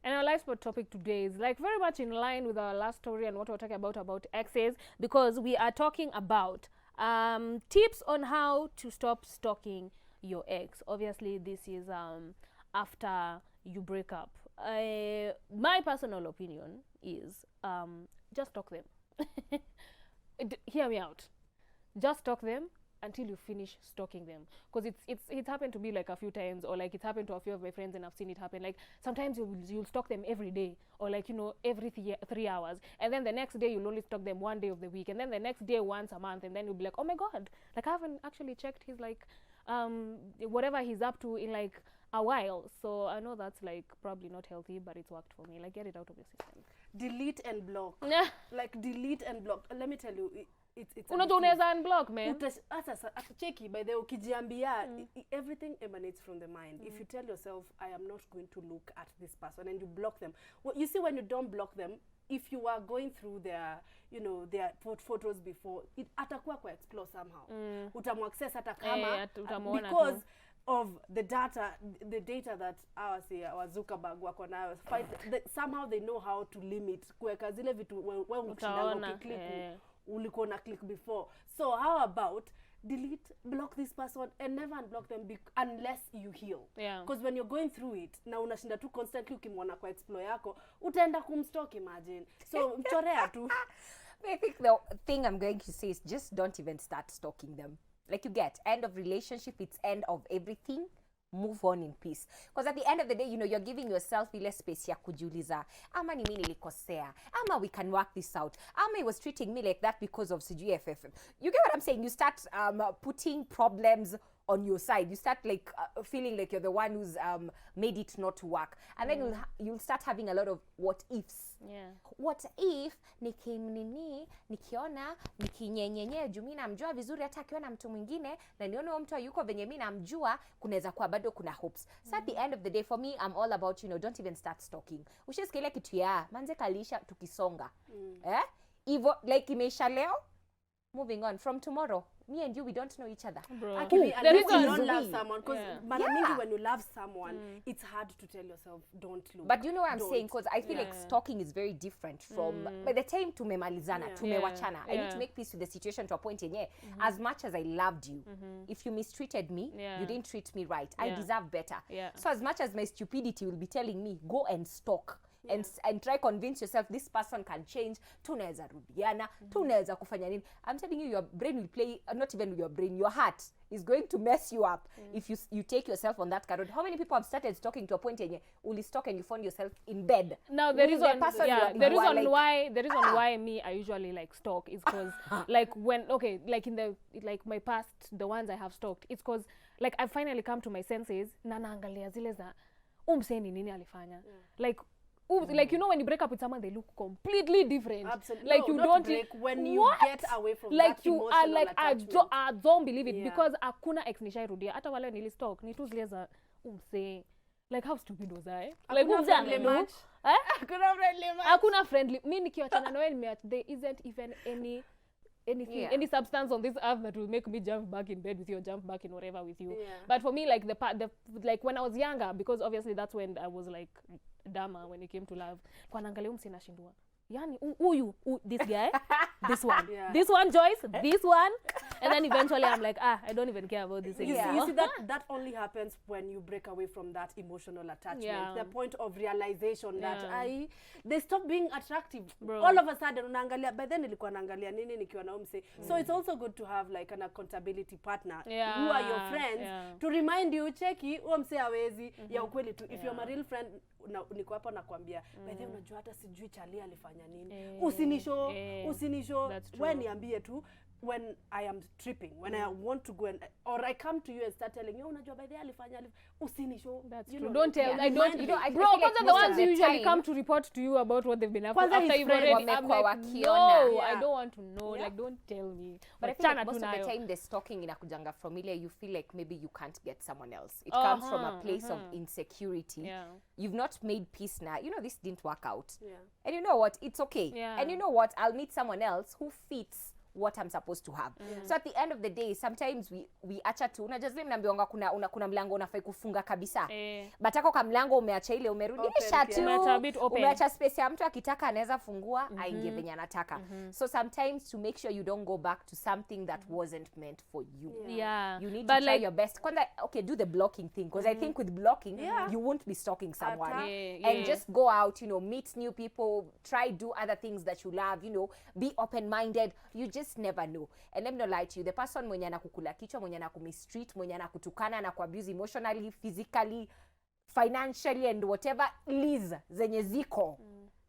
And our live spot topic today is like very much in line with our last story and what we're talking about exes, because we are talking about tips on how to stop stalking your ex. Obviously, this is after you break up. My personal opinion is just stalk them. Hear me out. Just stalk them until you finish stalking them, because it's happened to me like a few times, or like it's happened to a few of my friends, and I've seen it happen. Like sometimes you'll stalk them every day, or like, you know, every 3 hours, and then the next day you'll only stalk them one day of the week, and then the next day once a month, and then you'll be like, oh my god, like I haven't actually checked his like whatever he's up to in like a while. So I know that's like probably not healthy, but it's worked for me. Like, get it out of your system. Delete and block. Like delete and block. Let me tell you, it's unaweza unblock, man. Cheki, by the ukijiambia, everything emanates from the mind. If you tell yourself, I am not going to look at this person, and you block them. Well, you see, when you don't block them, if you are going through their, you know, their photos before, it atakuwa kwa explore somehow. Utamu-access hata kama, because of the data that our Zuckerberg wako nayo, somehow they know how to limit kuweka zile vitu wewe ukishindana ukiklik ulikuwa na click before. So how about delete, block this person, and never unblock them unless you heal. Because when you're going through it, na unashinda tu constantly ukimwona kwa explore yako, utaenda kumstalk, imagine. So mchorea tu. I think the thing I'm going to say is just don't even start stalking them. Like, you get end of relationship, it's end of everything. Move on in peace, because at the end of the day, you know, you're giving yourself ile space ya kujiuliza, ama ni mimi nilikosea, ama we can work this out, ama he was treating me like that because of CGFF. You get what I'm saying? You start putting problems on your side. You start like feeling like you're the one who's made it not to work, and then you'll start having a lot of what ifs. What if nikiona nikinyenyenye juu mimi namjua vizuri, hata akiona mtu mwingine na nione mtu yuko venye mimi namjua, kunaweza kuwa bado kuna hopes. So at the end of the day, for me, I'm all about, you know, don't even start stalking. Ushisikia kitu ya manze kalisha tukisonga. Evo, like imeisha leo, moving on. From tomorrow, me and you, we don't know each other. Actually, unless you don't love someone, because when you love someone, it's hard to tell yourself don't look. But you know what I'm saying, because I feel like stalking is very different from by the time tumemalizana, tumewachana, I need to make peace with the situation to a point yenye, as much as I loved you, if you mistreated me, you didn't treat me right, I deserve better. So as much as my stupidity will be telling me go and stalk, and try convince yourself this person can change, tunaweza rudiana, tunaweza kufanya nini, I'm telling you, your brain will play, not even your brain, your heart is going to mess you up if you take yourself on that road. How many people have started stalking to a point yenye uli stalk and you found yourself in bed? Now the reason why me I usually like stalk is because like when like in the like my past, the ones I have stalked, it's because like I finally come to my senses na naangalia zile za umseni nini alifanya, like like, you know, when you break up with someone, they look completely different. Absolutely. Like, you don't break when you get away from like that you are like attachment. I don't believe it, because hakuna ex nishairudia, hata wale nilistalk ni tu zile za like, how stupid was I? Like, hakuna friendly. Mimi nikiachana na wewe, there isn't even any substance on this earth that will make me jump back in bed with you, or jump back in whatever with you. But for me, like the like when I was younger, because obviously that's when I was like dumber when it came to love. Kwa naangalia msina shindwa. Yani this guy, this one, this one, Joyce, this one, and then eventually I'm like, I don't even care about this anymore. You see that only happens when you break away from that emotional attachment. The point of realization that they stop being attractive. Bro. All of a sudden unaangalia, by then nilikuwa naangalia nini nikiwa na umse. So it's also good to have like an accountability partner who are your friends to remind you, cheki umse hawezi ya ukweli tu. If you're my real friend, niko hapa nakwambia, by then unajua hata sijui chali alifanya nini, usinisho when niambie tu when I am tripping, when I want to go or I come to you and start telling you, unajua by the alifanya usinisho. That's true. Don't tell. I don't. You know, bro, because the ones who usually come to report to you about what they've been after you've already. I'm like, no, I don't want to know. Like, don't tell me. But I feel like most of the time the stalking inakujanga from ile you feel like maybe you can't get someone else. It comes from a place of insecurity. You've not made peace now. You know, this didn't work out. And you know what? It's okay. And you know what? I'll meet someone else who fits what I'm supposed to have. So at the end of the day, sometimes we acha tu unajua zile mnaambiwa kuna mlango unafai kufunga kabisa, but ako kama mlango umeacha ile umerudisha tu, umeacha space ya mtu akitaka anaweza fungua aingie venye anataka. So sometimes to make sure you don't go back to something that wasn't meant for you. You need to try your best. Okay, do the blocking thing, because I think with blocking you won't be stalking someone. And just go out, you know, meet new people, try do other things that you love, you know, be open-minded. You just never know. And let me not lie to you, the person mwenye anakukula kichwa, mwenye anakumistreat, mwenye anakutukana, anakuabuse emotionally, physically, financially, and whatever leads zenye ziko,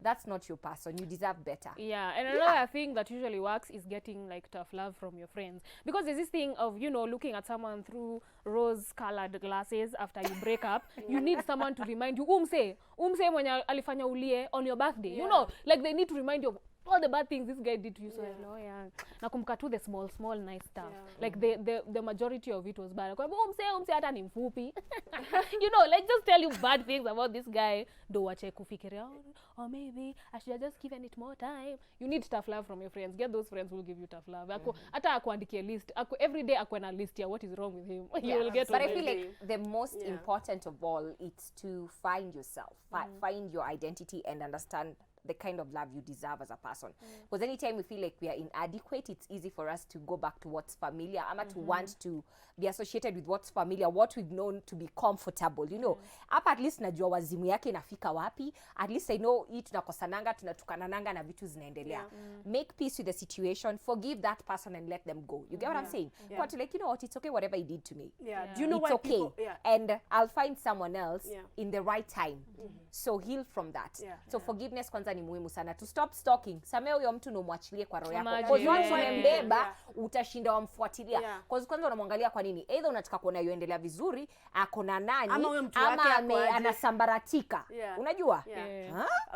that's not your person. You deserve better. And another thing that usually works is getting like tough love from your friends, because there's this thing of, you know, looking at someone through rose-colored glasses after you break up. You need someone to remind you, umse mwenye alifanya ulie on your birthday. You know, like they need to remind you of all the bad things this guy did to you. So nakumbuka tu the small nice stuff. Like the majority of it was bad. Kwa umse hata ni mfupi. You know, like just tell you bad things about this guy. Do wache kufikiria, or maybe I should have just given it more time. You need tough love from your friends. Get those friends who will give you tough love. Hata akuandikie list. Every day akona list ya what is wrong with him. You will get. But I feel like the most important of all, it's to find yourself, find your identity, and understand the kind of love you deserve as a person. Because anytime we feel like we are inadequate, it's easy for us to go back to what's familiar, to want to be associated with what's familiar, what we've known to be comfortable, you know. Hapa at least najua wazimu yake inafika wapi, at least I know hii tunakosananga, tunatukanananga na vitu zinaendelea. Make peace with the situation, forgive that person and let them go. You get what I'm saying? But like, you know what, it's okay whatever he did to me. Do you know it's why okay. people, And I'll find someone else in the right time. So heal from that. So forgiveness kwanza ni muhimu sana. To stop stalking, samea huyo mtu na umwachilie kwa roho yako. Because once umembeba, utashinda wamfuatilia. Because kwanza unamwangalia kwa nini? Either unataka kuona yuendelea vizuri, akona nani, ama anasambaratika. Unajua?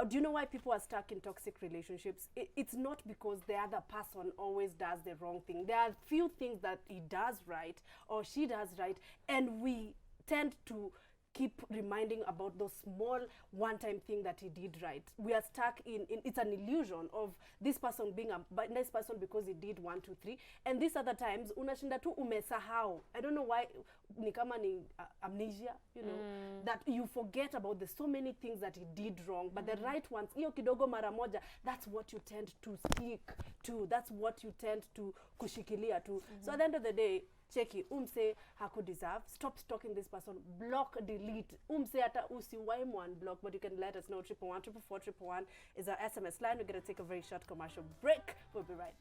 Do you know why people are stuck in toxic relationships? It's not because the other person always does the wrong thing. There are few things that he does right or she does right, and we tend to keep reminding about those small one-time thing that he did right. We are stuck in it's an illusion of this person being a nice person because he did 1, 2, 3, and these other times unashinda tu umesahau. I don't know why, ni kama ni amnesia, you know, that you forget about the so many things that he did wrong, but the right ones, hiyo kidogo mara moja, that's what you tend to stick to, that's what you tend to kushikilia to. So at the end of the day, cheki, umse haku deserve, stop stalking this person, block, delete. Umse hata usiwai unblock, but you can let us know. 111 444 111 is our SMS line. We're going to take a very short commercial break. We'll be right back.